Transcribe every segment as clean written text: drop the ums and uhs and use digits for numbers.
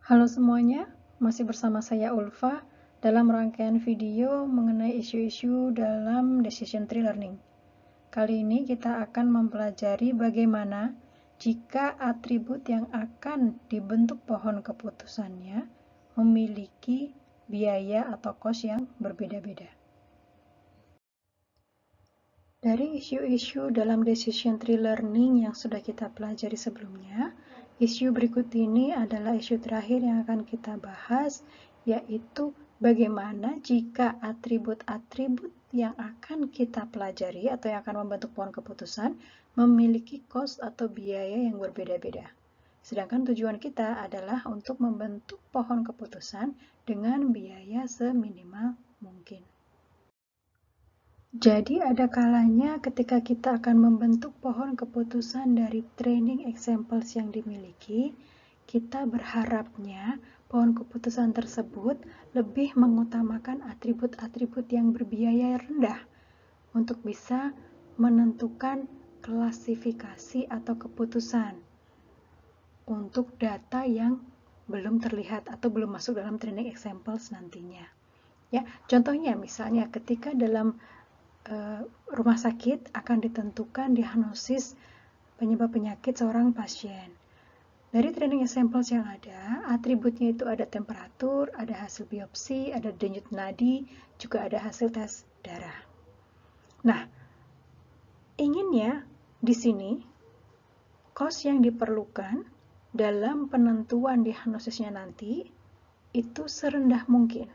Halo semuanya, masih bersama saya Ulfa dalam rangkaian video mengenai isu-isu dalam decision tree learning. Kali ini kita akan mempelajari bagaimana jika atribut yang akan dibentuk pohon keputusannya memiliki biaya atau cost yang berbeda-beda. Dari isu-isu dalam decision tree learning yang sudah kita pelajari sebelumnya, isu berikut ini adalah isu terakhir yang akan kita bahas, yaitu bagaimana jika atribut-atribut yang akan kita pelajari atau yang akan membentuk pohon keputusan memiliki cost atau biaya yang berbeda-beda. Sedangkan tujuan kita adalah untuk membentuk pohon keputusan dengan biaya seminimal mungkin. Jadi ada kalanya ketika kita akan membentuk pohon keputusan dari training examples yang dimiliki, kita berharapnya pohon keputusan tersebut lebih mengutamakan atribut-atribut yang berbiaya rendah untuk bisa menentukan klasifikasi atau keputusan untuk data yang belum terlihat atau belum masuk dalam training examples nantinya. Ya, contohnya misalnya ketika dalam rumah sakit akan ditentukan diagnosis penyebab penyakit seorang pasien. Dari training examples yang ada, atributnya itu ada temperatur, ada hasil biopsi, ada denyut nadi, juga ada hasil tes darah. Nah, inginnya di sini cost yang diperlukan dalam penentuan diagnosisnya nanti itu serendah mungkin.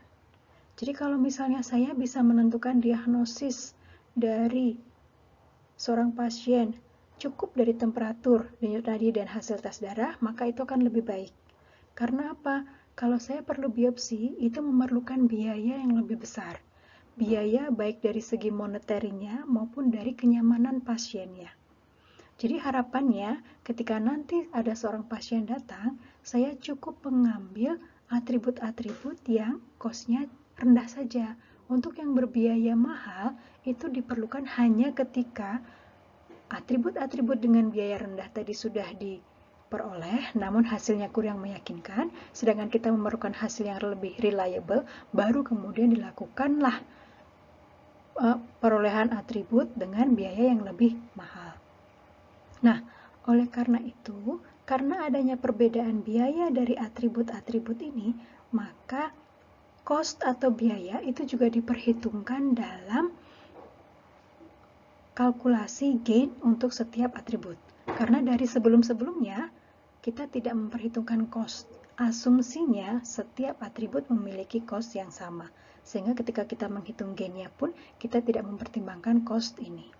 Jadi kalau misalnya saya bisa menentukan diagnosis dari seorang pasien cukup dari temperatur, denyut nadi, dan hasil tes darah, maka itu akan lebih baik. Karena apa? Kalau saya perlu biopsi, itu memerlukan biaya yang lebih besar. Biaya baik dari segi moneterinya maupun dari kenyamanan pasiennya. Jadi harapannya ketika nanti ada seorang pasien datang, saya cukup mengambil atribut-atribut yang cost-nya rendah saja. Untuk yang berbiaya mahal, itu diperlukan hanya ketika atribut-atribut dengan biaya rendah tadi sudah diperoleh, namun hasilnya kurang meyakinkan, sedangkan kita memerlukan hasil yang lebih reliable, baru kemudian dilakukanlah perolehan atribut dengan biaya yang lebih mahal. Nah, oleh karena itu, karena adanya perbedaan biaya dari atribut-atribut ini, maka cost atau biaya itu juga diperhitungkan dalam kalkulasi gain untuk setiap atribut. Karena dari sebelum-sebelumnya, kita tidak memperhitungkan cost. Asumsinya, setiap atribut memiliki cost yang sama. Sehingga ketika kita menghitung gain-nya pun, kita tidak mempertimbangkan cost ini.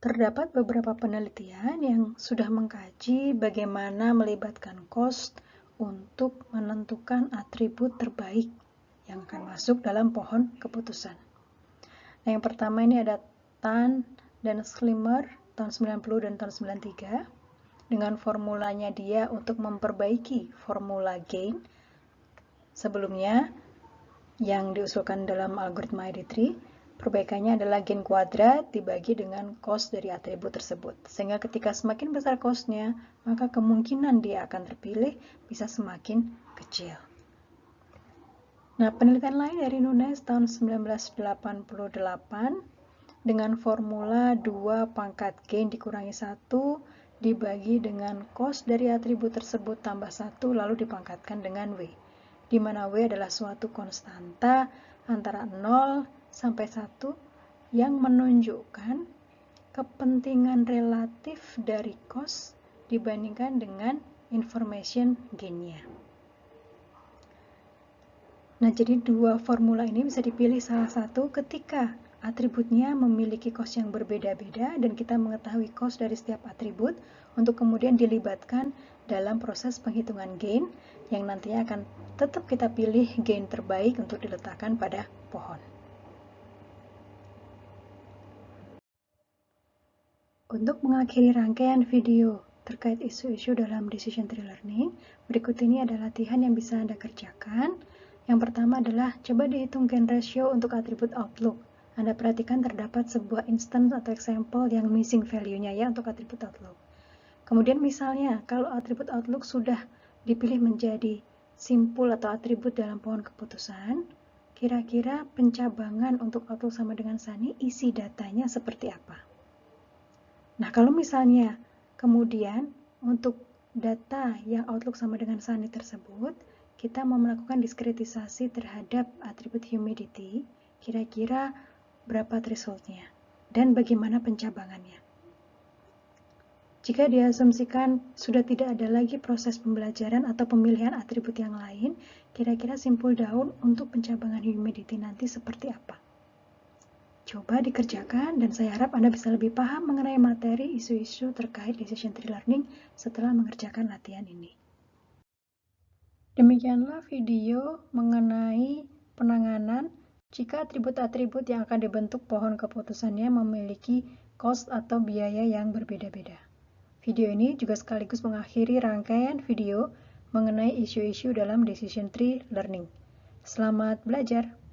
Terdapat beberapa penelitian yang sudah mengkaji bagaimana melibatkan cost untuk menentukan atribut terbaik yang akan masuk dalam pohon keputusan. Nah, yang pertama ini ada Tan dan Schlimmer tahun 90 dan tahun 93 dengan formulanya dia untuk memperbaiki formula gain sebelumnya yang diusulkan dalam algoritma ID3. Perbaikannya adalah gain kuadrat dibagi dengan cost dari atribut tersebut. Sehingga ketika semakin besar cost-nya, maka kemungkinan dia akan terpilih bisa semakin kecil. Nah, penelitian lain dari Nunes tahun 1988 dengan formula 2 pangkat gain dikurangi 1 dibagi dengan cost dari atribut tersebut tambah 1 lalu dipangkatkan dengan W, di mana W adalah suatu konstanta antara 0 sampai 1 yang menunjukkan kepentingan relatif dari cost dibandingkan dengan information gain-nya. Nah, jadi dua formula ini bisa dipilih salah satu ketika atributnya memiliki cost yang berbeda-beda dan kita mengetahui cost dari setiap atribut untuk kemudian dilibatkan dalam proses penghitungan gain yang nantinya akan tetap kita pilih gain terbaik untuk diletakkan pada pohon. Untuk mengakhiri rangkaian video terkait isu-isu dalam decision tree learning, berikut ini adalah latihan yang bisa Anda kerjakan. Yang pertama adalah coba dihitung gain ratio untuk atribut outlook. Anda perhatikan terdapat sebuah instance atau example yang missing value-nya ya untuk atribut outlook. Kemudian misalnya, kalau atribut Outlook sudah dipilih menjadi simpul atau atribut dalam pohon keputusan, kira-kira pencabangan untuk Outlook sama dengan Sunny, isi datanya seperti apa? Nah, kalau misalnya kemudian untuk data yang Outlook sama dengan Sunny tersebut, kita mau melakukan diskretisasi terhadap atribut humidity, kira-kira berapa thresholdnya, dan bagaimana pencabangannya. Jika diasumsikan sudah tidak ada lagi proses pembelajaran atau pemilihan atribut yang lain, kira-kira simpul daun untuk pencabangan humidity nanti seperti apa? Coba dikerjakan dan saya harap Anda bisa lebih paham mengenai materi isu-isu terkait decision tree learning setelah mengerjakan latihan ini. Demikianlah video mengenai penanganan jika atribut-atribut yang akan dibentuk pohon keputusannya memiliki cost atau biaya yang berbeda-beda. Video ini juga sekaligus mengakhiri rangkaian video mengenai isu-isu dalam decision tree learning. Selamat belajar!